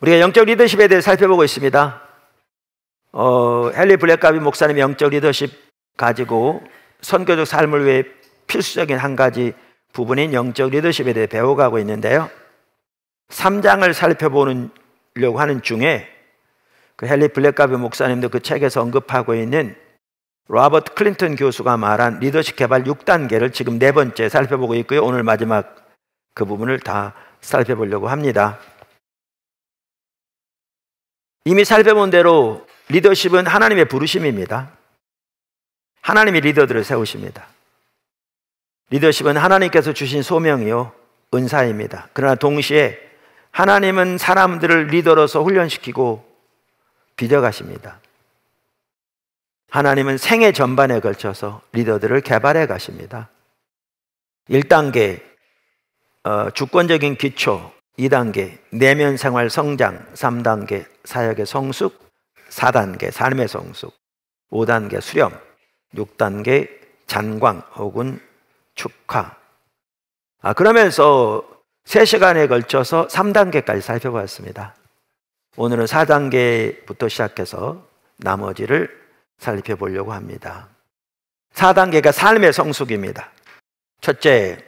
우리가 영적 리더십에 대해 살펴보고 있습니다. 헨리 블랙가비 목사님의 영적 리더십 가지고 선교적 삶을 위해 필수적인 한 가지 부분인 영적 리더십에 대해 배워가고 있는데요. 3장을 살펴보려고 하는 중에 그 헨리 블랙가비 목사님도 그 책에서 언급하고 있는 로버트 클린턴 교수가 말한 리더십 개발 6단계를 지금 4번째 살펴보고 있고요. 오늘 마지막 그 부분을 다 살펴보려고 합니다. 이미 살펴본 대로 리더십은 하나님의 부르심입니다. 하나님이 리더들을 세우십니다. 리더십은 하나님께서 주신 소명이요 은사입니다. 그러나 동시에 하나님은 사람들을 리더로서 훈련시키고 빚어가십니다. 하나님은 생애 전반에 걸쳐서 리더들을 개발해 가십니다. 1단계 주권적인 기초, 2단계 내면 생활 성장, 3단계 사역의 성숙, 4단계 삶의 성숙, 5단계 수렴, 6단계 잔광 혹은 축하. 그러면서 3시간에 걸쳐서 3단계까지 살펴봤습니다. 오늘은 4단계부터 시작해서 나머지를 살펴보려고 합니다. 4단계가 삶의 성숙입니다. 첫째,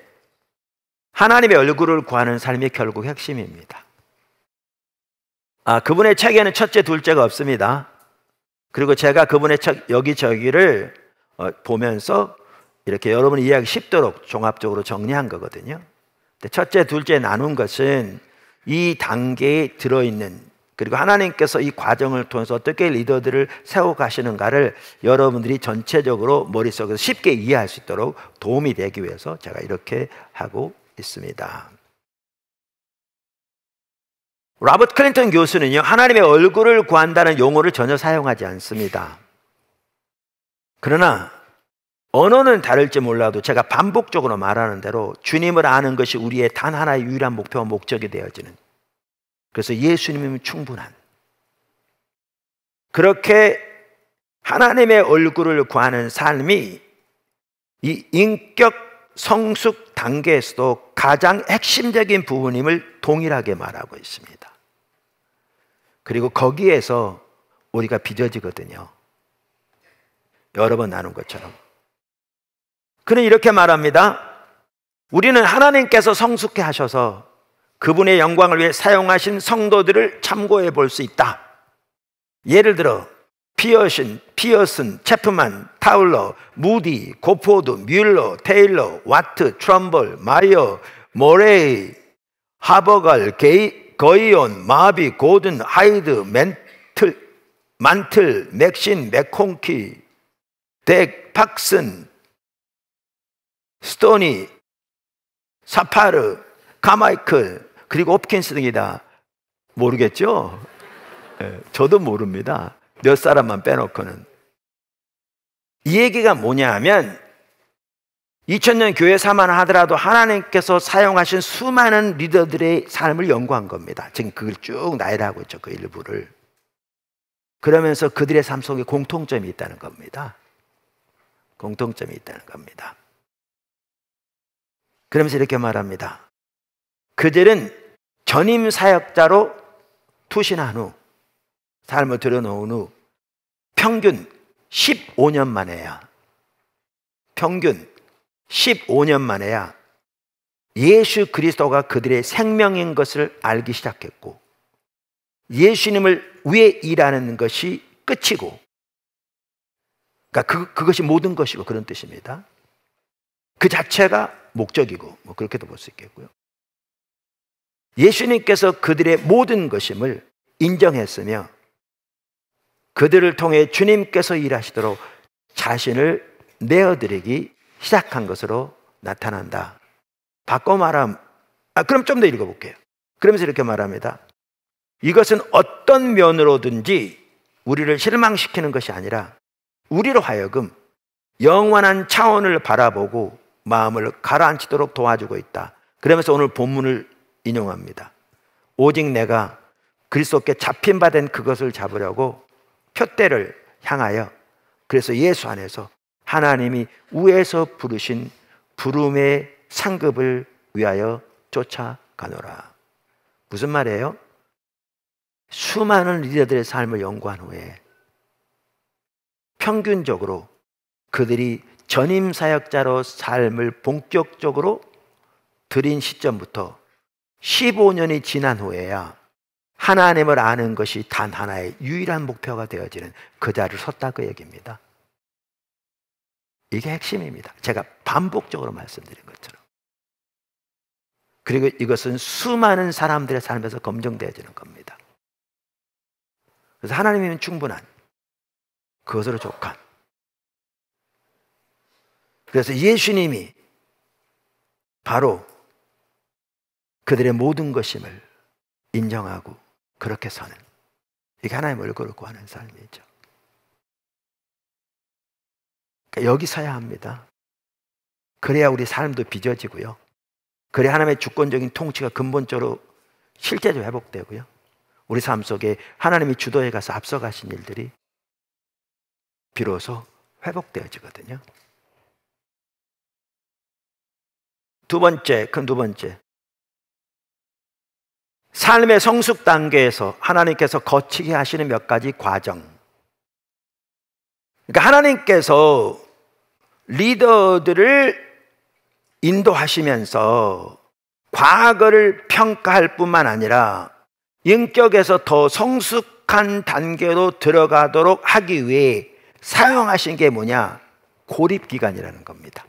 하나님의 얼굴을 구하는 삶이 결국 핵심입니다. 그분의 책에는 첫째, 둘째가 없습니다. 그리고 제가 그분의 책 여기저기를 보면서 이렇게 여러분이 이해하기 쉽도록 종합적으로 정리한 거거든요. 근데 첫째, 둘째 나눈 것은 이 단계에 들어있는, 그리고 하나님께서 이 과정을 통해서 어떻게 리더들을 세워가시는가를 여러분들이 전체적으로 머릿속에서 쉽게 이해할 수 있도록 도움이 되기 위해서 제가 이렇게 하고 있습니다. 로버트 클린턴 교수는요, 하나님의 얼굴을 구한다는 용어를 전혀 사용하지 않습니다. 그러나 언어는 다를지 몰라도 제가 반복적으로 말하는 대로 주님을 아는 것이 우리의 단 하나의 유일한 목표와 목적이 되어지는, 그래서 예수님이면 충분한, 그렇게 하나님의 얼굴을 구하는 삶이 이 인격 성숙 단계에서도 가장 핵심적인 부분임을 동일하게 말하고 있습니다. 그리고 거기에서 우리가 빚어지거든요. 여러 번 나눈 것처럼. 그는 이렇게 말합니다. 우리는 하나님께서 성숙해 하셔서 그분의 영광을 위해 사용하신 성도들을 참고해 볼 수 있다. 예를 들어 피어슨, 체프만, 타울러, 무디, 고포드, 뮬러, 테일러, 와트, 트럼벌, 마이어, 모레이, 하버갈, 거이온, 마비, 고든, 하이드, 만틀, 맥신, 맥콩키, 덱, 팍슨, 스토니, 사파르, 카마이클, 그리고 홉킨스 등이다. 모르겠죠? 저도 모릅니다. 몇 사람만 빼놓고는. 이 얘기가 뭐냐 하면 2000년 교회 사만 하더라도 하나님께서 사용하신 수많은 리더들의 삶을 연구한 겁니다. 지금 그걸 쭉 나열하고 있죠. 그 일부를. 그러면서 그들의 삶 속에 공통점이 있다는 겁니다. 공통점이 있다는 겁니다. 그러면서 이렇게 말합니다. 그들은 전임 사역자로 투신한 후, 삶을 들여놓은 후 평균 15년 만에야, 평균 15년 만에야 예수 그리스도가 그들의 생명인 것을 알기 시작했고, 예수님을 위해 일하는 것이 끝이고, 그러니까 그것이 모든 것이고, 그런 뜻입니다. 그 자체가 목적이고, 그렇게도 볼 수 있겠고요. 예수님께서 그들의 모든 것임을 인정했으며 그들을 통해 주님께서 일하시도록 자신을 내어드리기 시작한 것으로 나타난다. 바꿔 말하면, 그럼 좀 더 읽어볼게요. 그러면서 이렇게 말합니다. 이것은 어떤 면으로든지 우리를 실망시키는 것이 아니라 우리로 하여금 영원한 차원을 바라보고 마음을 가라앉히도록 도와주고 있다. 그러면서 오늘 본문을 인용합니다. 오직 내가 그리스도께 잡힌 바 된 그것을 잡으려고 표대를 향하여, 그래서 예수 안에서 하나님이 위에서 부르신 부름의 상급을 위하여 쫓아가노라. 무슨 말이에요? 수많은 리더들의 삶을 연구한 후에 평균적으로 그들이 전임 사역자로 삶을 본격적으로 들인 시점부터 15년이 지난 후에야 하나님을 아는 것이 단 하나의 유일한 목표가 되어지는 그 자리를 섰다 그 얘기입니다. 이게 핵심입니다. 제가 반복적으로 말씀드린 것처럼. 그리고 이것은 수많은 사람들의 삶에서 검증되어지는 겁니다. 그래서 하나님이면 충분한, 그것으로 족한. 그래서 예수님이 바로 그들의 모든 것임을 인정하고 그렇게 서는, 이게 하나님의 얼굴을 구하는 삶이죠. 그러니까 여기 서야 합니다. 그래야 우리 삶도 빚어지고요. 그래야 하나님의 주권적인 통치가 근본적으로 실제적으로 회복되고요. 우리 삶 속에 하나님이 주도해 가서 앞서가신 일들이 비로소 회복되어지거든요. 두 번째, 삶의 성숙 단계에서 하나님께서 거치게 하시는 몇 가지 과정. 그러니까 하나님께서 리더들을 인도하시면서 과거를 평가할 뿐만 아니라 인격에서 더 성숙한 단계로 들어가도록 하기 위해 사용하신 게 뭐냐? 고립기간이라는 겁니다.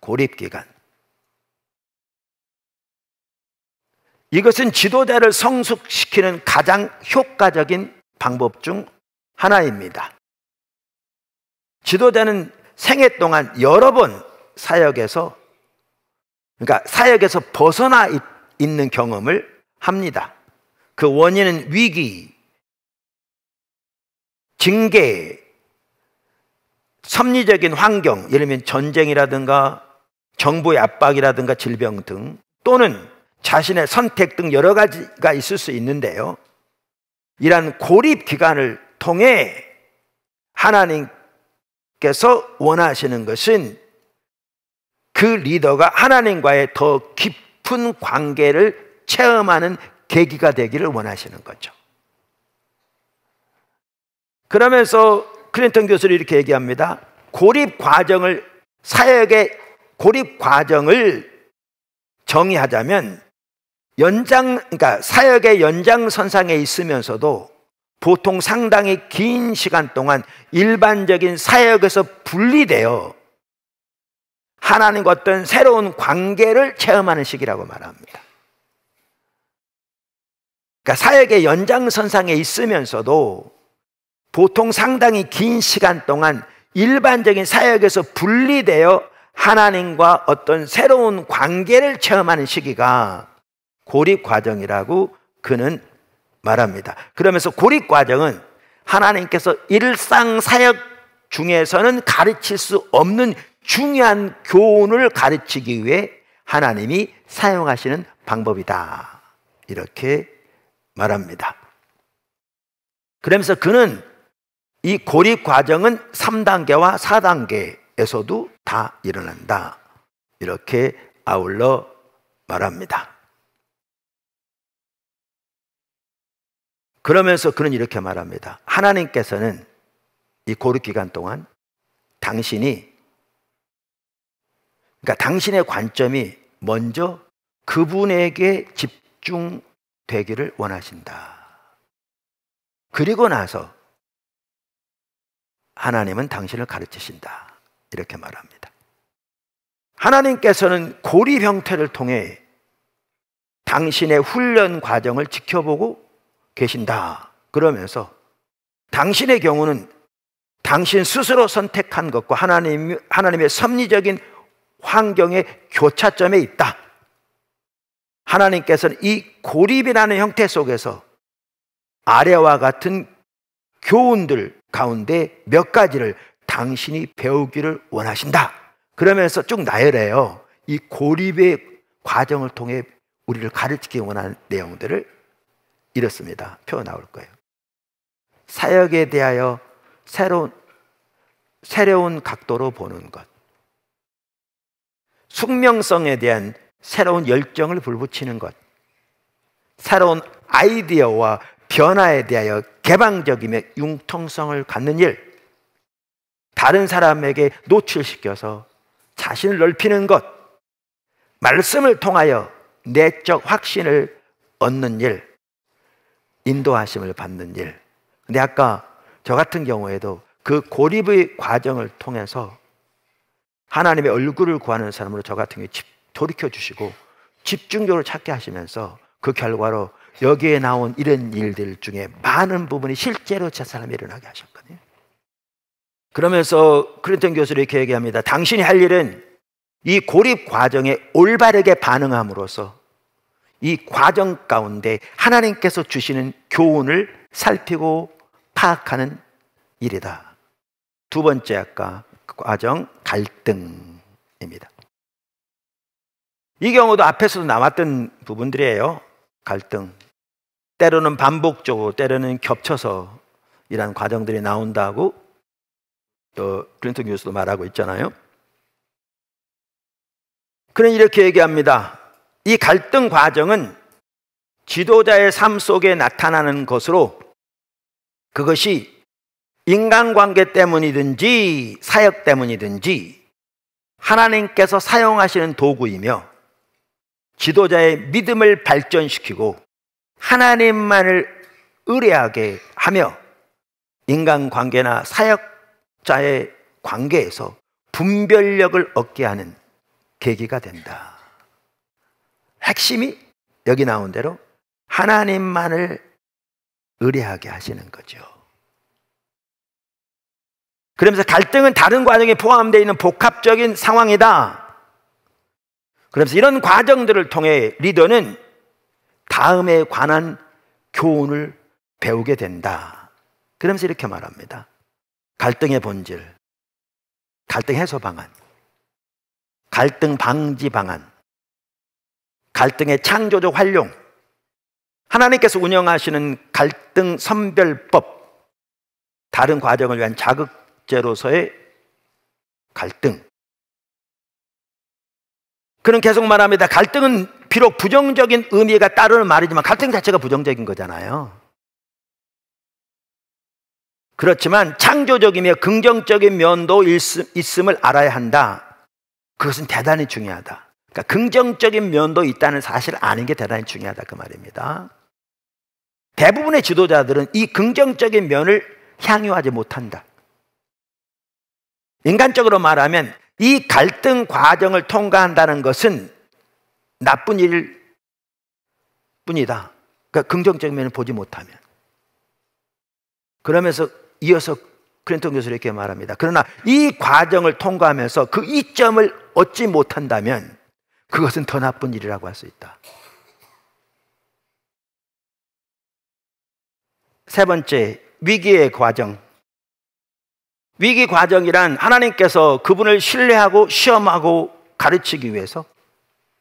고립기간. 이것은 지도자를 성숙시키는 가장 효과적인 방법 중 하나입니다. 지도자는 생애 동안 여러 번 사역에서, 그러니까 사역에서 벗어나 있는 경험을 합니다. 그 원인은 위기, 징계, 섭리적인 환경, 예를 들면 전쟁이라든가 정부의 압박이라든가 질병 등, 또는 자신의 선택 등 여러 가지가 있을 수 있는데요. 이러한 고립 기간을 통해 하나님께서 원하시는 것은 그 리더가 하나님과의 더 깊은 관계를 체험하는 계기가 되기를 원하시는 거죠. 그러면서 클린턴 교수는 이렇게 얘기합니다. 사역의 고립 과정을 정의하자면 그러니까 사역의 연장선상에 있으면서도 보통 상당히 긴 시간 동안 일반적인 사역에서 분리되어 하나님과 어떤 새로운 관계를 체험하는 시기라고 말합니다. 그러니까 사역의 연장선상에 있으면서도 보통 상당히 긴 시간 동안 일반적인 사역에서 분리되어 하나님과 어떤 새로운 관계를 체험하는 시기가 고립 과정이라고 그는 말합니다. 그러면서 고립 과정은 하나님께서 일상 사역 중에서는 가르칠 수 없는 중요한 교훈을 가르치기 위해 하나님이 사용하시는 방법이다, 이렇게 말합니다. 그러면서 그는 이 고립 과정은 3단계와 4단계에서도 다 일어난다, 이렇게 아울러 말합니다. 그러면서 그는 이렇게 말합니다. 하나님께서는 이 고립 기간 동안 당신의 관점이 먼저 그분에게 집중되기를 원하신다. 그리고 나서 하나님은 당신을 가르치신다, 이렇게 말합니다. 하나님께서는 고립 형태를 통해 당신의 훈련 과정을 지켜보고 계신다. 그러면서 당신의 경우는 당신 스스로 선택한 것과 하나님의 섭리적인 환경의 교차점에 있다. 하나님께서는 이 고립이라는 형태 속에서 아래와 같은 교훈들 가운데 몇 가지를 당신이 배우기를 원하신다. 그러면서 쭉 나열해요. 이 고립의 과정을 통해 우리를 가르치기 원하는 내용들을 이렇습니다. 표 나올 거예요. 사역에 대하여 새로운 각도로 보는 것, 숙명성에 대한 새로운 열정을 불붙이는 것, 새로운 아이디어와 변화에 대하여 개방적이며 융통성을 갖는 일, 다른 사람에게 노출시켜서 자신을 넓히는 것, 말씀을 통하여 내적 확신을 얻는 일, 인도하심을 받는 일. 근데 아까 저 같은 경우에도 그 고립의 과정을 통해서 하나님의 얼굴을 구하는 사람으로 저 같은 경우에 돌이켜 주시고 집중적으로 찾게 하시면서 그 결과로 여기에 나온 이런 일들 중에 많은 부분이 실제로 제 사람이 일어나게 하셨거든요. 그러면서 클린턴 교수는 이렇게 얘기합니다. 당신이 할 일은 이 고립 과정에 올바르게 반응함으로써 이 과정 가운데 하나님께서 주시는 교훈을 살피고 파악하는 일이다. 두 번째 아까 과정 갈등입니다. 이 경우도 앞에서도 나왔던 부분들이에요. 갈등. 때로는 반복적으로, 때로는 겹쳐서 이런 과정들이 나온다고 클린턴 교수도 말하고 있잖아요. 그는 이렇게 얘기합니다. 이 갈등 과정은 지도자의 삶 속에 나타나는 것으로 그것이 인간관계 때문이든지 사역 때문이든지 하나님께서 사용하시는 도구이며 지도자의 믿음을 발전시키고 하나님만을 의뢰하게 하며 인간관계나 사역자의 관계에서 분별력을 얻게 하는 계기가 된다. 핵심이 여기 나온 대로 하나님만을 의뢰하게 하시는 거죠. 그러면서 갈등은 다른 과정에 포함되어 있는 복합적인 상황이다. 그러면서 이런 과정들을 통해 리더는 다음에 관한 교훈을 배우게 된다. 그러면서 이렇게 말합니다. 갈등의 본질, 갈등 해소 방안, 갈등 방지 방안, 갈등의 창조적 활용, 하나님께서 운영하시는 갈등 선별법, 다른 과정을 위한 자극제로서의 갈등. 그는 계속 말합니다. 갈등은 비록 부정적인 의미가 따르는 말이지만 갈등 자체가 부정적인 거잖아요. 그렇지만 창조적이며 긍정적인 면도 있음을 알아야 한다. 그것은 대단히 중요하다. 그러니까 긍정적인 면도 있다는 사실을 아는 게 대단히 중요하다 그 말입니다. 대부분의 지도자들은 이 긍정적인 면을 향유하지 못한다. 인간적으로 말하면 이 갈등 과정을 통과한다는 것은 나쁜 일 뿐이다. 그러니까 긍정적인 면을 보지 못하면. 그러면서 이어서 클린턴 교수는 이렇게 말합니다. 그러나 이 과정을 통과하면서 그 이점을 얻지 못한다면 그것은 더 나쁜 일이라고 할 수 있다. 세 번째, 위기의 과정. 위기 과정이란 하나님께서 그분을 신뢰하고 시험하고 가르치기 위해서,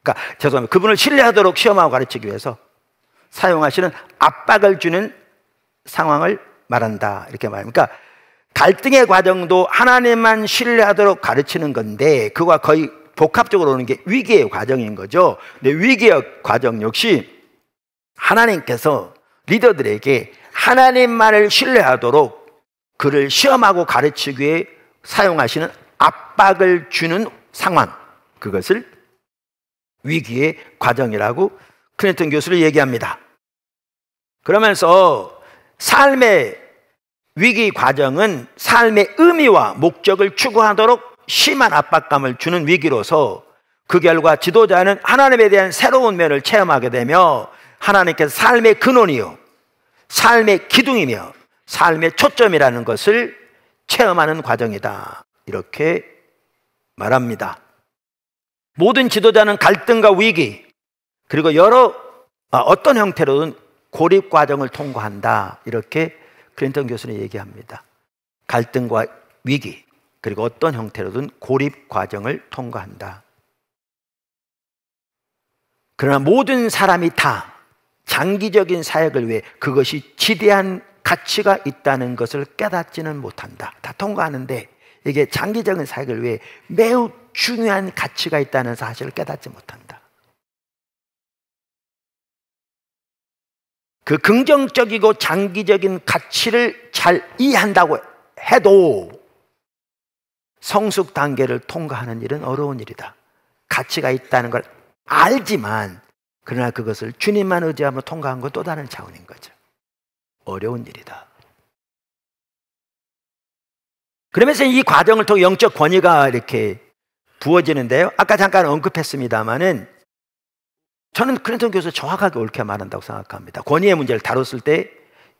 그러니까 죄송합니다. 그분을 신뢰하도록 시험하고 가르치기 위해서 사용하시는 압박을 주는 상황을 말한다. 이렇게 말합니다. 그러니까 갈등의 과정도 하나님만 신뢰하도록 가르치는 건데 그와 거의 복합적으로 오는 게 위기의 과정인 거죠. 근데 위기의 과정 역시 하나님께서 리더들에게 하나님만을 신뢰하도록 그를 시험하고 가르치기 위해 사용하시는 압박을 주는 상황, 그것을 위기의 과정이라고 클린턴 교수를 얘기합니다. 그러면서 삶의 위기 과정은 삶의 의미와 목적을 추구하도록 심한 압박감을 주는 위기로서 그 결과 지도자는 하나님에 대한 새로운 면을 체험하게 되며 하나님께서 삶의 근원이요, 삶의 기둥이며 삶의 초점이라는 것을 체험하는 과정이다. 이렇게 말합니다. 모든 지도자는 갈등과 위기 그리고 어떤 형태로든 고립 과정을 통과한다. 이렇게 클린턴 교수는 얘기합니다. 갈등과 위기 그리고 어떤 형태로든 고립 과정을 통과한다. 그러나 모든 사람이 다 장기적인 사역을 위해 그것이 지대한 가치가 있다는 것을 깨닫지는 못한다. 다 통과하는데 이게 장기적인 사역을 위해 매우 중요한 가치가 있다는 사실을 깨닫지 못한다. 그 긍정적이고 장기적인 가치를 잘 이해한다고 해도 성숙 단계를 통과하는 일은 어려운 일이다. 가치가 있다는 걸 알지만 그러나 그것을 주님만 의지하며 통과한 건 또 다른 차원인 거죠. 어려운 일이다. 그러면서 이 과정을 통해 영적 권위가 이렇게 부어지는데요. 아까 잠깐 언급했습니다마는 저는 클린턴 교수 정확하게 옳게 말한다고 생각합니다. 권위의 문제를 다뤘을 때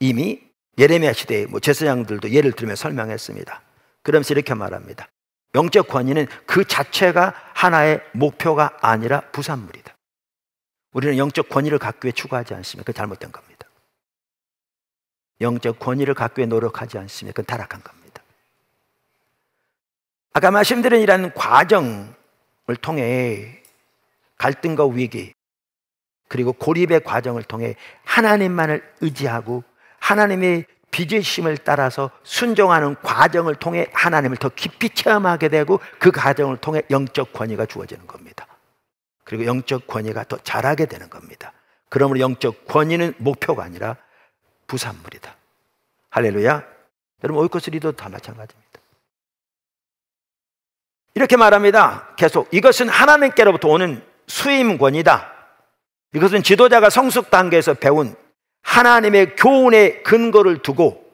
이미 예레미야 시대의 제사장들도 예를 들며 설명했습니다. 그러면서 이렇게 말합니다. 영적 권위는 그 자체가 하나의 목표가 아니라 부산물이다. 우리는 영적 권위를 갖기 위해 추구하지 않으면 그건 잘못된 겁니다. 영적 권위를 갖기 위해 노력하지 않으면 그건 타락한 겁니다. 아까 말씀드린 이런 과정을 통해 갈등과 위기 그리고 고립의 과정을 통해 하나님만을 의지하고 하나님의 빚으심을 따라서 순종하는 과정을 통해 하나님을 더 깊이 체험하게 되고 그 과정을 통해 영적 권위가 주어지는 겁니다. 그리고 영적 권위가 더 자라게 되는 겁니다. 그러므로 영적 권위는 목표가 아니라 부산물이다. 할렐루야. 여러분 오이코스 리더도 다 마찬가지입니다. 이렇게 말합니다. 계속 이것은 하나님께로부터 오는 수임권이다. 이것은 지도자가 성숙 단계에서 배운 하나님의 교훈의 근거를 두고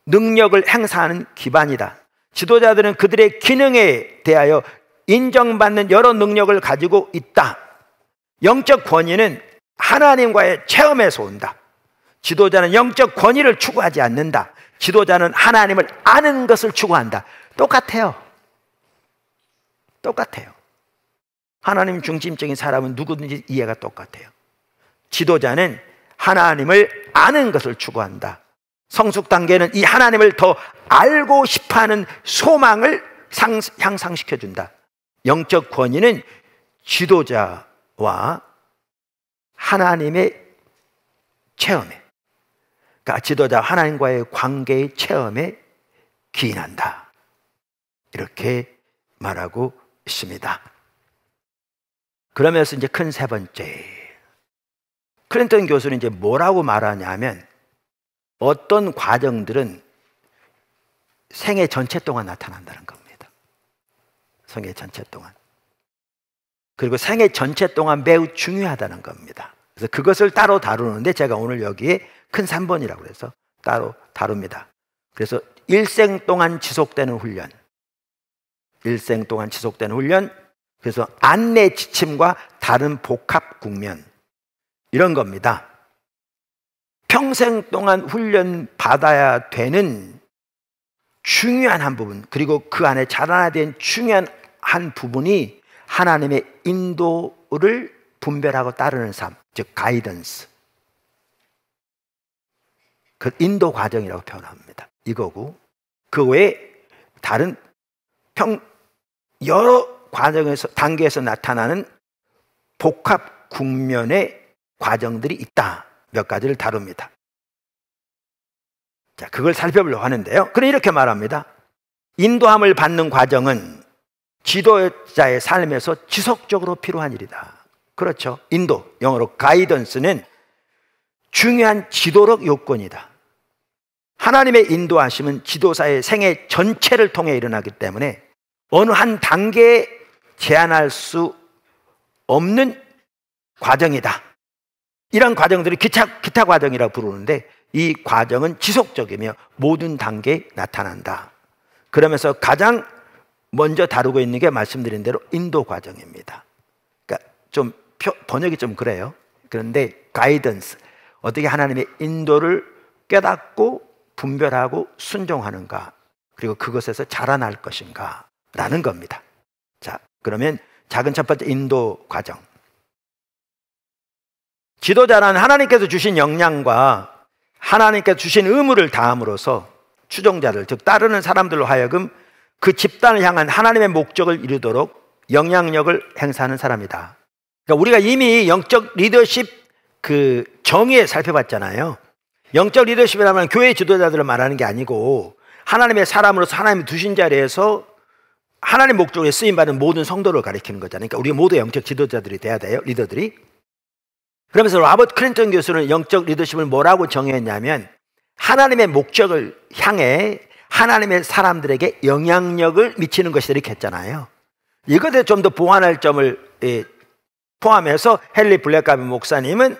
능력을 행사하는 기반이다. 지도자들은 그들의 기능에 대하여 인정받는 여러 능력을 가지고 있다. 영적 권위는 하나님과의 체험에서 온다. 지도자는 영적 권위를 추구하지 않는다. 지도자는 하나님을 아는 것을 추구한다. 똑같아요. 똑같아요. 하나님 중심적인 사람은 누구든지 이해가 똑같아요. 지도자는 하나님을 아는 것을 추구한다. 성숙 단계는 이 하나님을 더 알고 싶어하는 소망을 향상시켜준다. 영적 권위는 지도자와 하나님의 체험에, 그러니까 지도자 하나님과의 관계의 체험에 기인한다. 이렇게 말하고 있습니다. 그러면서 이제 큰 세 번째, 클린턴 교수는 이제 뭐라고 말하냐면 어떤 과정들은 생애 전체 동안 나타난다는 겁니다. 생애 전체 동안. 그리고 생애 전체 동안 매우 중요하다는 겁니다. 그래서 그것을 따로 다루는데 제가 오늘 여기에 큰 3번이라고 해서 따로 다룹니다. 그래서 일생 동안 지속되는 훈련, 일생 동안 지속되는 훈련, 그래서 안내 지침과 다른 복합 국면, 이런 겁니다. 평생 동안 훈련 받아야 되는 중요한 한 부분, 그리고 그 안에 자라나야 되는 중요한 한 부분이 하나님의 인도를 분별하고 따르는 삶, 즉 가이던스, 그 인도 과정이라고 표현합니다. 이거고, 그 외에 다른 여러 과정에서 단계에서 나타나는 복합 국면의 과정들이 있다. 몇 가지를 다룹니다. 자, 그걸 살펴보려고 하는데요. 그래 이렇게 말합니다. 인도함을 받는 과정은 지도자의 삶에서 지속적으로 필요한 일이다. 그렇죠. 인도, 영어로 가이던스는 중요한 지도력 요건이다. 하나님의 인도하심은 지도자의 생애 전체를 통해 일어나기 때문에 어느 한 단계에 제한할 수 없는 과정이다. 이런 과정들을 기타 과정이라고 부르는데 이 과정은 지속적이며 모든 단계에 나타난다. 그러면서 가장 먼저 다루고 있는 게 말씀드린 대로 인도 과정입니다. 그러니까 좀 번역이 좀 그래요. 그런데 가이던스, 어떻게 하나님의 인도를 깨닫고 분별하고 순종하는가, 그리고 그것에서 자라날 것인가 라는 겁니다. 자, 그러면 작은 첫 번째 인도 과정. 지도자는 하나님께서 주신 역량과 하나님께서 주신 의무를 다함으로써 추종자들, 즉 따르는 사람들로 하여금 그 집단을 향한 하나님의 목적을 이루도록 영향력을 행사하는 사람이다. 그러니까 우리가 이미 영적 리더십 그 정의에 살펴봤잖아요. 영적 리더십이라면 교회 지도자들을 말하는 게 아니고 하나님의 사람으로서 하나님이 두신 자리에서 하나님의 목적에 쓰임받은 모든 성도를 가리키는 거잖아요. 그러니까 우리 모두 영적 지도자들이 돼야 돼요. 리더들이. 그러면서 로버트 클린턴 교수는 영적 리더십을 뭐라고 정의했냐면 하나님의 목적을 향해 하나님의 사람들에게 영향력을 미치는 것이다 이렇게 했잖아요. 이것에 좀 더 보완할 점을 포함해서 헨리 블랙가비 목사님은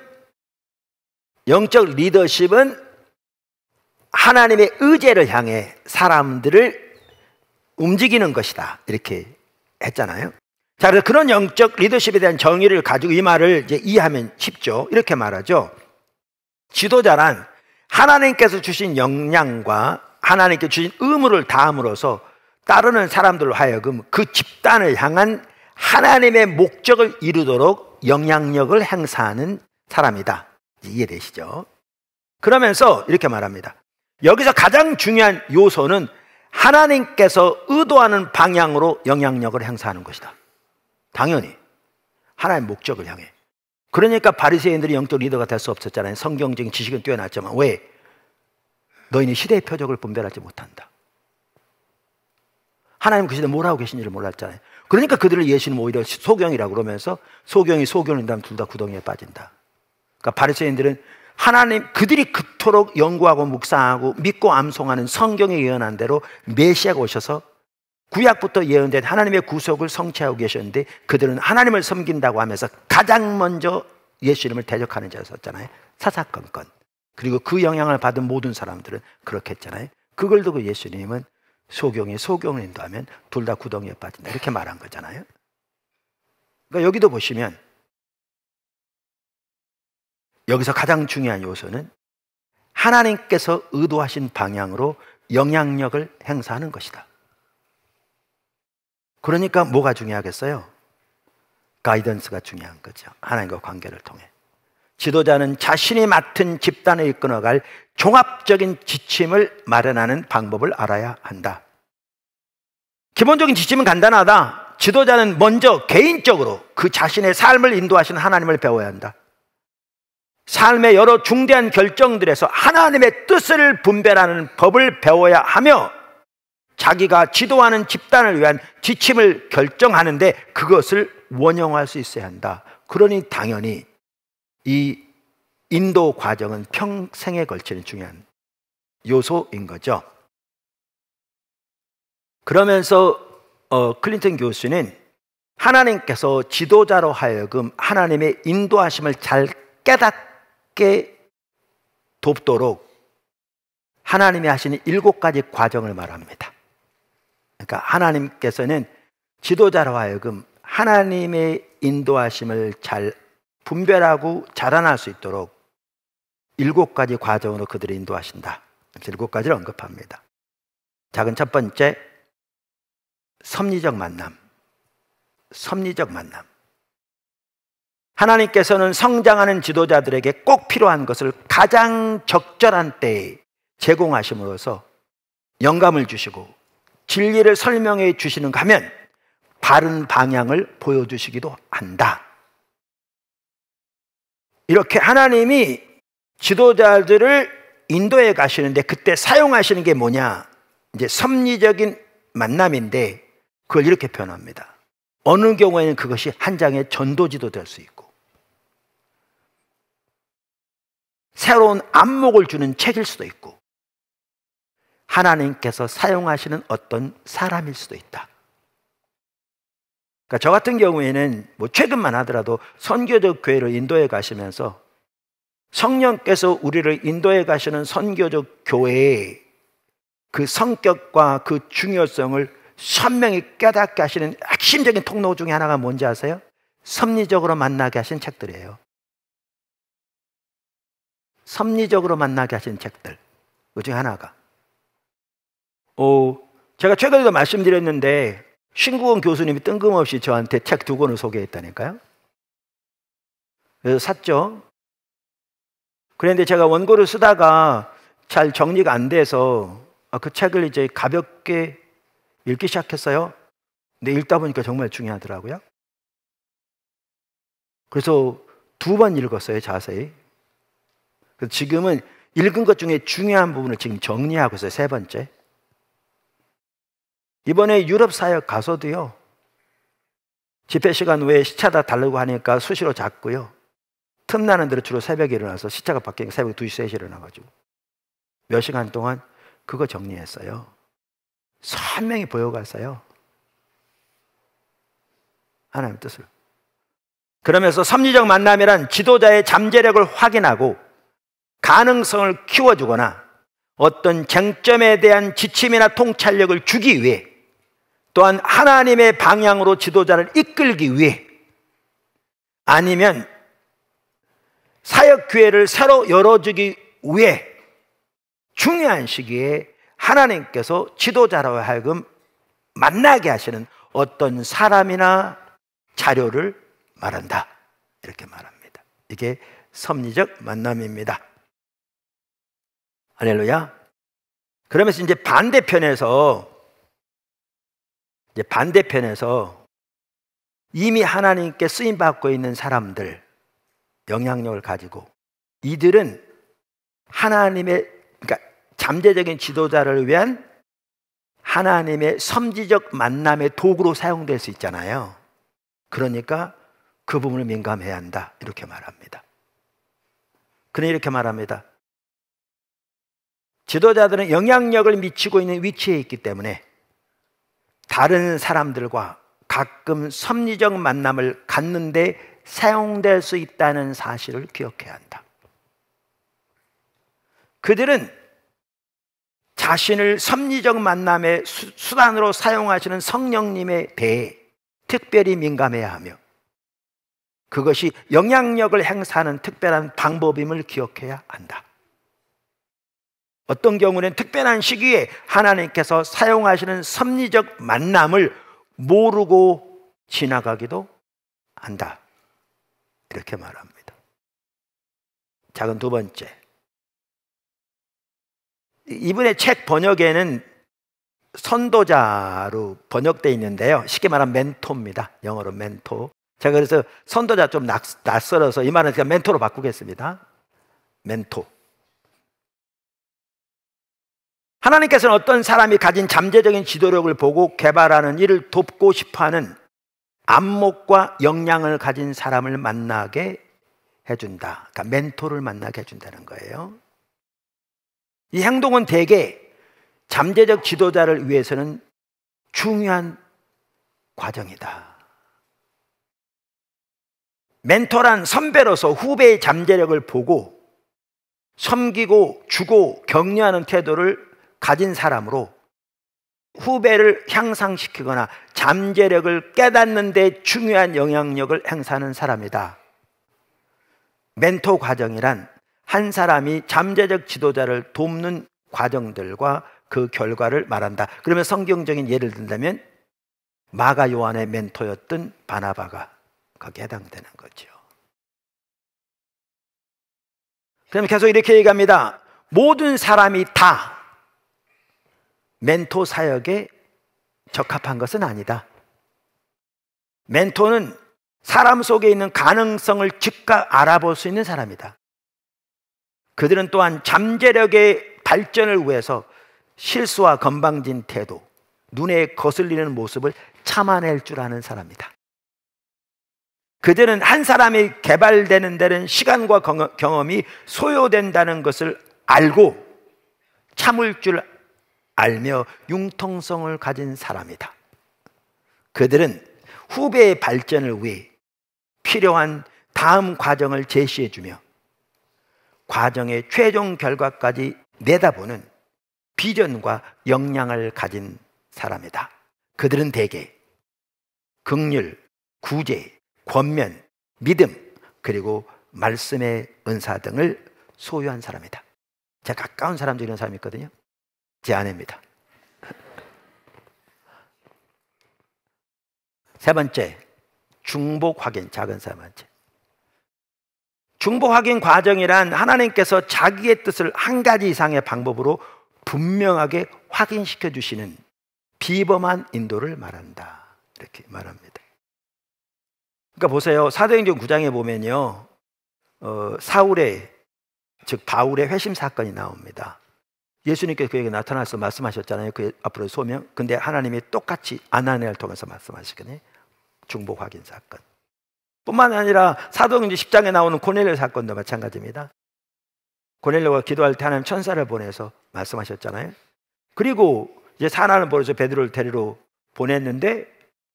영적 리더십은 하나님의 의제를 향해 사람들을 움직이는 것이다 이렇게 했잖아요. 자, 그래서 그런 영적 리더십에 대한 정의를 가지고 이 말을 이제 이해하면 쉽죠. 이렇게 말하죠. 지도자란 하나님께서 주신 역량과 하나님께 주신 의무를 다함으로써 따르는 사람들로 하여금 그 집단을 향한 하나님의 목적을 이루도록 영향력을 행사하는 사람이다. 이해되시죠? 그러면서 이렇게 말합니다. 여기서 가장 중요한 요소는 하나님께서 의도하는 방향으로 영향력을 행사하는 것이다. 당연히 하나님의 목적을 향해. 그러니까 바리새인들이 영적 리더가 될 수 없었잖아요. 성경적인 지식은 뛰어났지만 왜? 너희는 시대의 표적을 분별하지 못한다. 하나님 그 시대에 뭘 하고 계신지를 몰랐잖아요. 그러니까 그들을 예수는 오히려 소경이라고 그러면서 소경이 소경인다면 둘 다 구덩이에 빠진다. 그러니까 바리새인들은 하나님 그들이 그토록 연구하고 묵상하고 믿고 암송하는 성경에 예언한 대로 메시아가 오셔서 구약부터 예언된 하나님의 구속을 성취하고 계셨는데 그들은 하나님을 섬긴다고 하면서 가장 먼저 예수 이름을 대적하는 자였었잖아요. 사사건건. 그리고 그 영향을 받은 모든 사람들은 그렇게 했잖아요. 그걸 두고 예수님은 소경이 소경을 인도하면 둘 다 구덩이에 빠진다 이렇게 말한 거잖아요. 그러니까 여기도 보시면 여기서 가장 중요한 요소는 하나님께서 의도하신 방향으로 영향력을 행사하는 것이다. 그러니까 뭐가 중요하겠어요? 가이던스가 중요한 거죠. 하나님과 관계를 통해. 지도자는 자신이 맡은 집단을 이끌어갈 종합적인 지침을 마련하는 방법을 알아야 한다. 기본적인 지침은 간단하다. 지도자는 먼저 개인적으로 그 자신의 삶을 인도하시는 하나님을 배워야 한다. 삶의 여러 중대한 결정들에서 하나님의 뜻을 분별하는 법을 배워야 하며 자기가 지도하는 집단을 위한 지침을 결정하는데 그것을 원용할 수 있어야 한다. 그러니 당연히 이 인도 과정은 평생에 걸치는 중요한 요소인 거죠. 그러면서 클린턴 교수는 하나님께서 지도자로 하여금 하나님의 인도하심을 잘 깨닫게 돕도록 하나님이 하시는 7가지 과정을 말합니다. 그러니까 하나님께서는 지도자로 하여금 하나님의 인도하심을 잘 분별하고 자라날 수 있도록 7가지 과정으로 그들을 인도하신다. 7가지를 언급합니다. 작은 첫 번째, 섭리적 만남. 섭리적 만남. 하나님께서는 성장하는 지도자들에게 꼭 필요한 것을 가장 적절한 때에 제공하심으로써 영감을 주시고 진리를 설명해 주시는가 하면 바른 방향을 보여주시기도 한다. 이렇게 하나님이 지도자들을 인도해 가시는데 그때 사용하시는 게 뭐냐? 이제 섭리적인 만남인데 그걸 이렇게 표현합니다. 어느 경우에는 그것이 한 장의 전도지도 될 수 있고 새로운 안목을 주는 책일 수도 있고 하나님께서 사용하시는 어떤 사람일 수도 있다. 그러니까 저 같은 경우에는 뭐 최근만 하더라도 선교적 교회를 인도해 가시면서 성령께서 우리를 인도해 가시는 선교적 교회의 그 성격과 그 중요성을 선명히 깨닫게 하시는 핵심적인 통로 중에 하나가 뭔지 아세요? 섭리적으로 만나게 하신 책들이에요. 섭리적으로 만나게 하신 책들. 그 중에 하나가. 제가 최근에도 말씀드렸는데 신국원 교수님이 뜬금없이 저한테 책 2권을 소개했다니까요. 그래서 샀죠. 그런데 제가 원고를 쓰다가 잘 정리가 안 돼서 그 책을 이제 가볍게 읽기 시작했어요. 근데 읽다 보니까 정말 중요하더라고요. 그래서 2번 읽었어요, 자세히. 그래서 지금은 읽은 것 중에 중요한 부분을 지금 정리하고 있어요, 3번째. 이번에 유럽 사역 가서도요, 집회 시간 외에 시차다 달라고 하니까 수시로 잤고요. 틈나는 대로 주로 새벽에 일어나서 시차가 바뀌니까 새벽 2시, 3시에 일어나가지고 몇 시간 동안 그거 정리했어요. 선명히 보여갔어요. 하나님의 뜻을. 그러면서 섭리적 만남이란 지도자의 잠재력을 확인하고 가능성을 키워주거나 어떤 쟁점에 대한 지침이나 통찰력을 주기 위해, 또한 하나님의 방향으로 지도자를 이끌기 위해, 아니면 사역 기회를 새로 열어주기 위해 중요한 시기에 하나님께서 지도자로 하여금 만나게 하시는 어떤 사람이나 자료를 말한다, 이렇게 말합니다. 이게 섭리적 만남입니다. 할렐루야. 그러면서 이제 반대편에서 이미 하나님께 쓰임 받고 있는 사람들, 영향력을 가지고, 이들은 하나님의, 그러니까 잠재적인 지도자를 위한 하나님의 섭리적 만남의 도구로 사용될 수 있잖아요. 그러니까 그 부분을 민감해야 한다, 이렇게 말합니다. 그는 이렇게 말합니다. 지도자들은 영향력을 미치고 있는 위치에 있기 때문에 다른 사람들과 가끔 섭리적 만남을 갖는데 사용될 수 있다는 사실을 기억해야 한다. 그들은 자신을 섭리적 만남의 수단으로 사용하시는 성령님에 대해 특별히 민감해야 하며, 그것이 영향력을 행사하는 특별한 방법임을 기억해야 한다. 어떤 경우는 특별한 시기에 하나님께서 사용하시는 섭리적 만남을 모르고 지나가기도 한다, 이렇게 말합니다. 작은 두 번째, 이분의 책 번역에는 선도자로 번역되어 있는데요, 쉽게 말하면 멘토입니다. 영어로 멘토. 제가 그래서 선도자 좀 낯설어서 이 말은 그냥 멘토로 바꾸겠습니다. 멘토. 하나님께서는 어떤 사람이 가진 잠재적인 지도력을 보고 개발하는 일을 돕고 싶어하는 안목과 역량을 가진 사람을 만나게 해준다. 그러니까 멘토를 만나게 해준다는 거예요. 이 행동은 대개 잠재적 지도자를 위해서는 중요한 과정이다. 멘토란 선배로서 후배의 잠재력을 보고 섬기고 주고 격려하는 태도를 가진 사람으로 후배를 향상시키거나 잠재력을 깨닫는 데 중요한 영향력을 행사하는 사람이다. 멘토 과정이란 한 사람이 잠재적 지도자를 돕는 과정들과 그 결과를 말한다. 그러면 성경적인 예를 든다면 마가 요한의 멘토였던 바나바가 거기에 해당되는 거죠. 그러면 계속 이렇게 얘기합니다. 모든 사람이 다 멘토 사역에 적합한 것은 아니다. 멘토는 사람 속에 있는 가능성을 즉각 알아볼 수 있는 사람이다. 그들은 또한 잠재력의 발전을 위해서 실수와 건방진 태도, 눈에 거슬리는 모습을 참아낼 줄 아는 사람이다. 그들은 한 사람이 개발되는 데는 시간과 경험이 소요된다는 것을 알고 참을 줄 알며 융통성을 가진 사람이다. 그들은 후배의 발전을 위해 필요한 다음 과정을 제시해주며 과정의 최종 결과까지 내다보는 비전과 역량을 가진 사람이다. 그들은 대개 긍휼, 구제, 권면, 믿음, 그리고 말씀의 은사 등을 소유한 사람이다. 제가 가까운 사람 중에 이런 사람이 있거든요. 제 아내입니다. 세 번째, 중복 확인, 작은 세 번째. 중복 확인 과정이란 하나님께서 자기의 뜻을 한 가지 이상의 방법으로 분명하게 확인시켜 주시는 비범한 인도를 말한다, 이렇게 말합니다. 그러니까 보세요. 사도행전 9장에 보면요, 사울의, 즉 바울의 회심 사건이 나옵니다. 예수님께서 그에게 나타나서 말씀하셨잖아요. 그 앞으로 소명. 근데 하나님이 똑같이 아나니아를 통해서 말씀하시거든요. 중복 확인 사건. 뿐만 아니라 사도행전 10장에 나오는 고넬료 사건도 마찬가지입니다. 고넬료가 기도할 때 하나님 천사를 보내서 말씀하셨잖아요. 그리고 이제 사나를 보내서 베드로를 데리러 보냈는데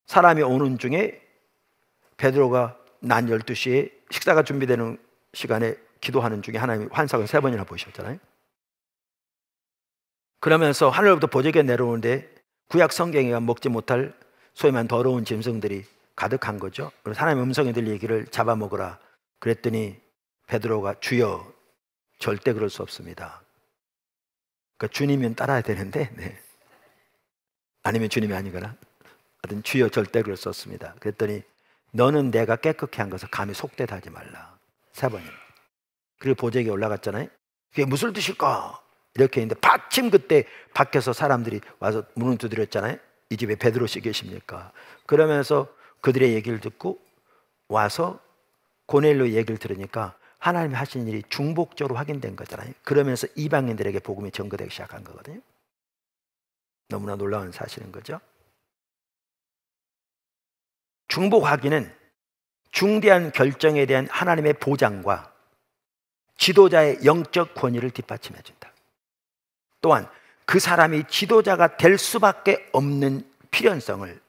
사람이 오는 중에 베드로가 낮 12시에 식사가 준비되는 시간에 기도하는 중에 하나님이 환상을 3번이나 보셨잖아요. 그러면서 하늘로부터 보재기가 내려오는데 구약 성경에 먹지 못할 소위 말하는 더러운 짐승들이 가득한 거죠. 그래서 하나님의 음성이 들리기를 잡아먹으라 그랬더니 베드로가 주여 절대 그럴 수 없습니다. 그러니까 주님은 따라야 되는데 아니면 주님이 아니거나 하여튼 주여 절대 그럴 수 없습니다. 그랬더니 너는 내가 깨끗게 한 것을 감히 속되다 하지 말라. 3번입니다. 그리고 보재기에 올라갔잖아요. 그게 무슨 뜻일까? 이렇게 했는데 마침 그때 밖에서 사람들이 와서 문을 두드렸잖아요. 이 집에 베드로 씨 계십니까? 그러면서 그들의 얘기를 듣고 와서 고넬료 얘기를 들으니까 하나님이 하신 일이 중복적으로 확인된 거잖아요. 그러면서 이방인들에게 복음이 전거되기 시작한 거거든요. 너무나 놀라운 사실인 거죠. 중복 확인은 중대한 결정에 대한 하나님의 보장과 지도자의 영적 권위를 뒷받침해 준다. 또한 그 사람이 지도자가 될 수밖에 없는 필연성을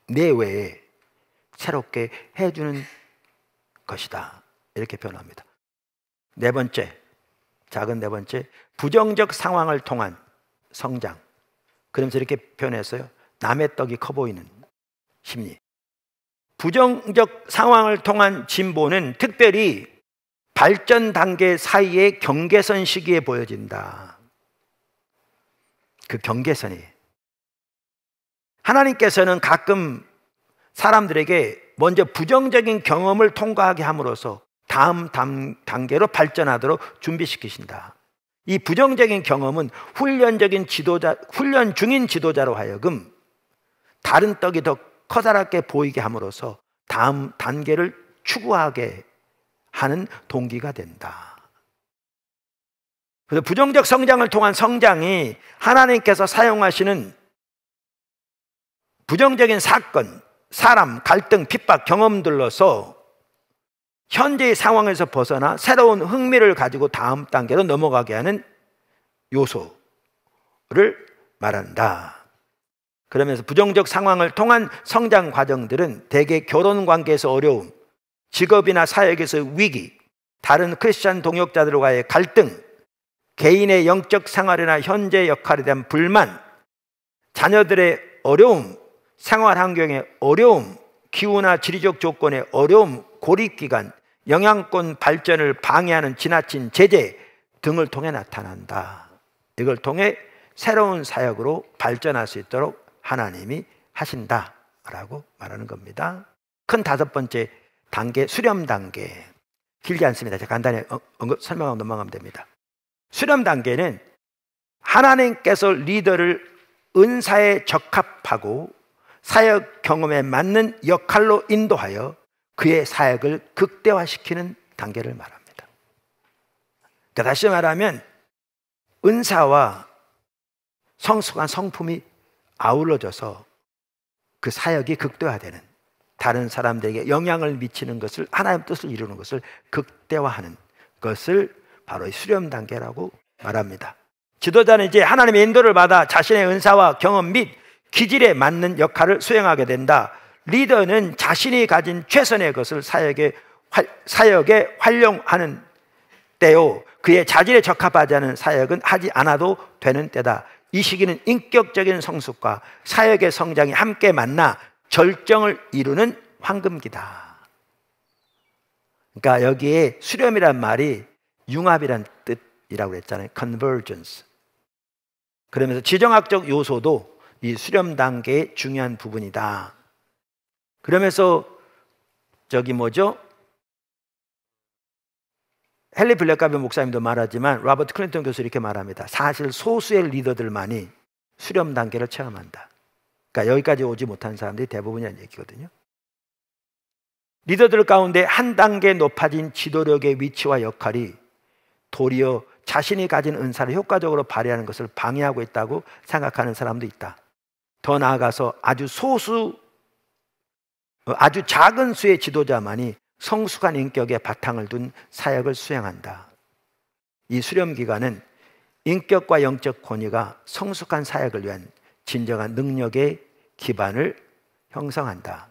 내외에 새롭게 해주는 것이다. 이렇게 표현합니다. 네 번째, 작은 네 번째, 부정적 상황을 통한 성장. 그러면서 이렇게 표현했어요. 남의 떡이 커 보이는 심리. 부정적 상황을 통한 진보는 특별히 발전 단계 사이의 경계선 시기에 보여진다. 그 경계선이 하나님께서는 가끔 사람들에게 먼저 부정적인 경험을 통과하게 함으로써 다음 단계로 발전하도록 준비시키신다. 이 부정적인 경험은 훈련 중인 지도자로 하여금 다른 떡이 더 커다랗게 보이게 함으로써 다음 단계를 추구하게 하는 동기가 된다. 그래서 부정적 성장을 통한 성장이 하나님께서 사용하시는 부정적인 사건, 사람, 갈등, 핍박, 경험들로서 현재의 상황에서 벗어나 새로운 흥미를 가지고 다음 단계로 넘어가게 하는 요소를 말한다. 그러면서 부정적 상황을 통한 성장 과정들은 대개 결혼 관계에서 어려움, 직업이나 사역에서 위기, 다른 크리스찬 동역자들과의 갈등, 개인의 영적 생활이나 현재 역할에 대한 불만, 자녀들의 어려움, 생활 환경의 어려움, 기후나 지리적 조건의 어려움, 고립기간, 영향권 발전을 방해하는 지나친 제재 등을 통해 나타난다. 이걸 통해 새로운 사역으로 발전할 수 있도록 하나님이 하신다라고 말하는 겁니다. 큰 5번째 단계, 수렴 단계. 길지 않습니다. 제가 간단히 설명하고 넘어가면 됩니다. 수렴 단계는 하나님께서 리더를 은사에 적합하고 사역 경험에 맞는 역할로 인도하여 그의 사역을 극대화시키는 단계를 말합니다. 그러니까 다시 말하면 은사와 성숙한 성품이 아울러져서 그 사역이 극대화되는, 다른 사람들에게 영향을 미치는 것을, 하나님의 뜻을 이루는 것을 극대화하는 것을 바로 이 수렴 단계라고 말합니다. 지도자는 이제 하나님의 인도를 받아 자신의 은사와 경험 및 기질에 맞는 역할을 수행하게 된다. 리더는 자신이 가진 최선의 것을 사역에 활용하는 때요, 그의 자질에 적합하지 않은 사역은 하지 않아도 되는 때다. 이 시기는 인격적인 성숙과 사역의 성장이 함께 만나 절정을 이루는 황금기다. 그러니까 여기에 수렴이란 말이 융합이란 뜻이라고 그랬잖아요. convergence. 그러면서 지정학적 요소도 이 수렴 단계의 중요한 부분이다. 그러면서 헨리 블랙가비 목사님도 말하지만 로버트 클린턴 교수 이렇게 말합니다. 사실 소수의 리더들만이 수렴 단계를 체험한다. 그러니까 여기까지 오지 못한 사람들이 대부분이라는 얘기거든요. 리더들 가운데 한 단계 높아진 지도력의 위치와 역할이 도리어 자신이 가진 은사를 효과적으로 발휘하는 것을 방해하고 있다고 생각하는 사람도 있다. 더 나아가서 아주 소수 아주 작은 수의 지도자만이 성숙한 인격에 바탕을 둔 사역을 수행한다. 이 수렴 기간은 인격과 영적 권위가 성숙한 사역을 위한 진정한 능력의 기반을 형성한다.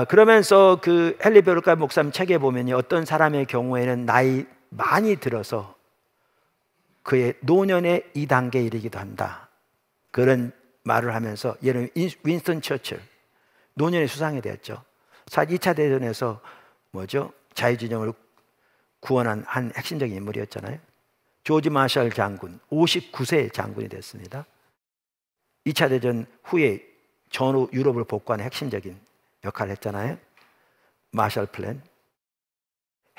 그러면서 그 헨리 베르카 목사님 책에 보면 어떤 사람의 경우에는 나이 많이 들어서 그의 노년의 2단계에 이르기도 한다. 그런 말을 하면서 예를 들면 윈스턴 처칠 노년의 수상이 되었죠. 2차 대전에서 자유진영을 구원한 한 핵심적인 인물이었잖아요. 조지 마셜 장군 59세 장군이 됐습니다. 2차 대전 후에 전후 유럽을 복구하는 핵심적인 역할을 했잖아요. 마셜 플랜.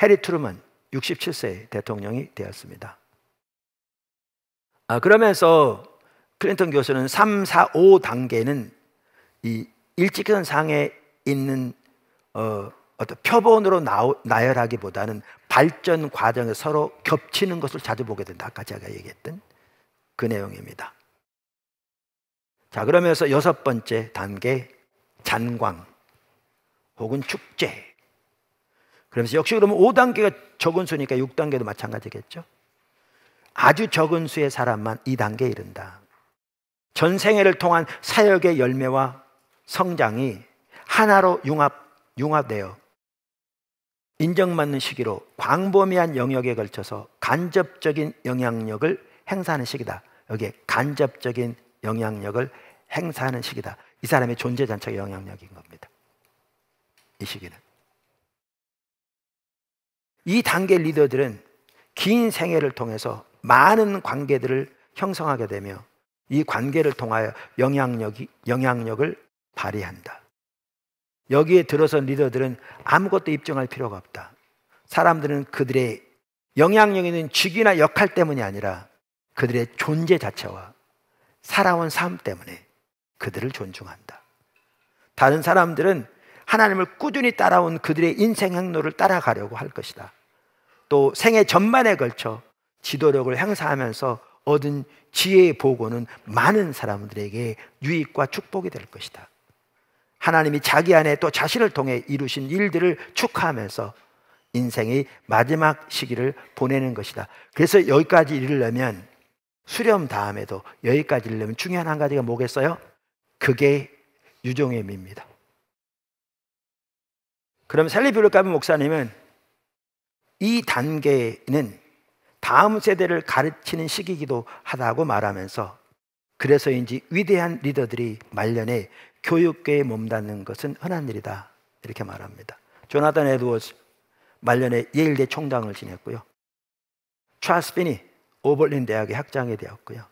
해리 트루먼 67세 대통령이 되었습니다. 그러면서 클린턴 교수는 3, 4, 5단계는 이 일직선상에 있는 어떤 표본으로 나열하기보다는 발전 과정에 서로 겹치는 것을 자주 보게 된다. 아까 제가 얘기했던 그 내용입니다. 자, 그러면서 6번째 단계 잔광 혹은 축제. 그러면서 역시 그러면 5단계가 적은 수니까 6단계도 마찬가지겠죠. 아주 적은 수의 사람만 2단계에 이른다. 전생애를 통한 사역의 열매와 성장이 하나로 융합되어 인정받는 시기로 광범위한 영역에 걸쳐서 간접적인 영향력을 행사하는 시기다. 여기에 간접적인 영향력을 행사하는 시기다. 이 사람의 존재 자체가 영향력인 겁니다. 이 시기는. 이 단계 리더들은 긴 생애를 통해서 많은 관계들을 형성하게 되며 이 관계를 통하여 영향력을 발휘한다. 여기에 들어선 리더들은 아무것도 입증할 필요가 없다. 사람들은 그들의 영향력 있는 직위나 역할 때문이 아니라 그들의 존재 자체와 살아온 삶 때문에 그들을 존중한다. 다른 사람들은 하나님을 꾸준히 따라온 그들의 인생 행로를 따라가려고 할 것이다. 또 생애 전반에 걸쳐 지도력을 행사하면서 얻은 지혜의 보고는 많은 사람들에게 유익과 축복이 될 것이다. 하나님이 자기 안에 또 자신을 통해 이루신 일들을 축하하면서 인생의 마지막 시기를 보내는 것이다. 그래서 여기까지 이르려면 수렴 다음에도 여기까지 이르려면 중요한 한 가지가 뭐겠어요? 그게 유종의 미입니다. 그럼 헨리 베르카 목사님은 이 단계는 다음 세대를 가르치는 시기이기도 하다고 말하면서 그래서인지 위대한 리더들이 말년에 교육계에 몸담는 것은 흔한 일이다 이렇게 말합니다. 조나단 에드워즈 말년에 예일대 총장을 지냈고요. 찰스 피니 오버린 대학의 학장이 되었고요.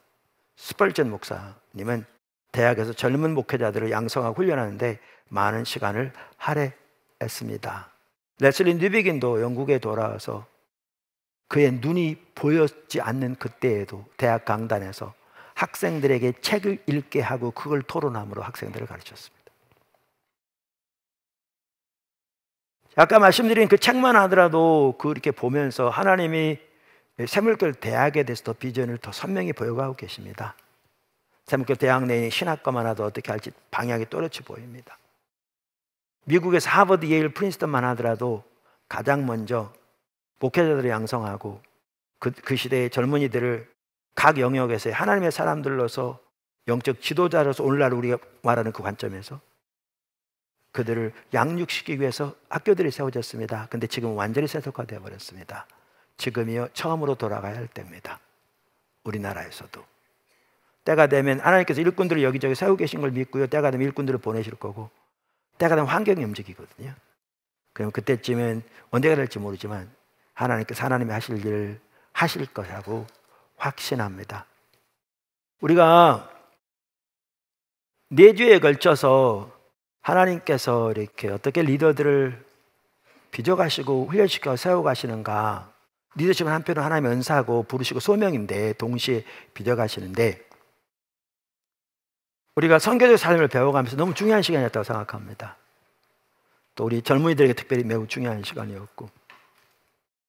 스펄전 목사님은 대학에서 젊은 목회자들을 양성하고 훈련하는데 많은 시간을 할애했습니다. 레슬리 뉴비긴도 영국에 돌아와서 그의 눈이 보였지 않는 그때에도 대학 강단에서 학생들에게 책을 읽게 하고 그걸 토론함으로 학생들을 가르쳤습니다. 아까 말씀드린 그 책만 하더라도 그렇게 보면서 하나님이 샘물결 대학에 대해서 더 비전을 더 선명히 보여가고 계십니다. 샘물결 대학 내에 신학과만 하도 어떻게 할지 방향이 또렷이 보입니다. 미국에서 하버드, 예일, 프린스턴만 하더라도 가장 먼저 목회자들을 양성하고 그 시대의 젊은이들을 각 영역에서 하나님의 사람들로서 영적 지도자로서 오늘날 우리가 말하는 그 관점에서 그들을 양육시키기 위해서 학교들이 세워졌습니다. 근데 지금 완전히 세속화되어 버렸습니다. 지금이요 처음으로 돌아가야 할 때입니다. 우리나라에서도 때가 되면 하나님께서 일꾼들을 여기저기 세우고 계신 걸 믿고요, 때가 되면 일꾼들을 보내실 거고 때가 되면 환경이 움직이거든요. 그럼 그때쯤엔 언제가 될지 모르지만 하나님께서 하나님이 하실 일을 하실 거라고 확신합니다. 우리가 4주에 걸쳐서 하나님께서 이렇게 어떻게 리더들을 빚어가시고 훈련시켜 세워가시는가. 리더십은 한편으로 하나님의 은사하고 부르시고 소명인데 동시에 빚어가시는데 우리가 선교적 삶을 배워가면서 너무 중요한 시간이었다고 생각합니다. 또 우리 젊은이들에게 특별히 매우 중요한 시간이었고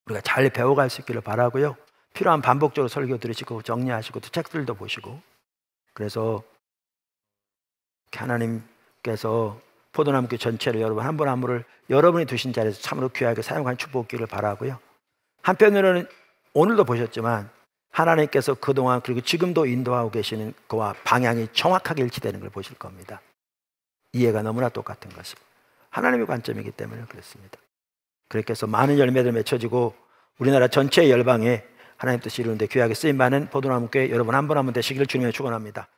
우리가 잘 배워갈 수 있기를 바라고요. 필요한 반복적으로 설교 들으시고 정리하시고 또 책들도 보시고 그래서 하나님 하나님께서 포도나무교 전체를 여러분 한 분 한 분을 여러분이 두신 자리에서 참으로 귀하게 사용하는 축복기를 바라고요. 한편으로는 오늘도 보셨지만 하나님께서 그동안 그리고 지금도 인도하고 계시는 그와 방향이 정확하게 일치되는 걸 보실 겁니다. 이해가 너무나 똑같은 것입니다. 하나님의 관점이기 때문에 그렇습니다. 그렇게 해서 많은 열매들 맺혀지고 우리나라 전체 열방에 하나님 뜻이 이루는데 귀하게 쓰임받는 포도나무교회 여러분 한 분 한 분 되시기를 주님의 축원합니다.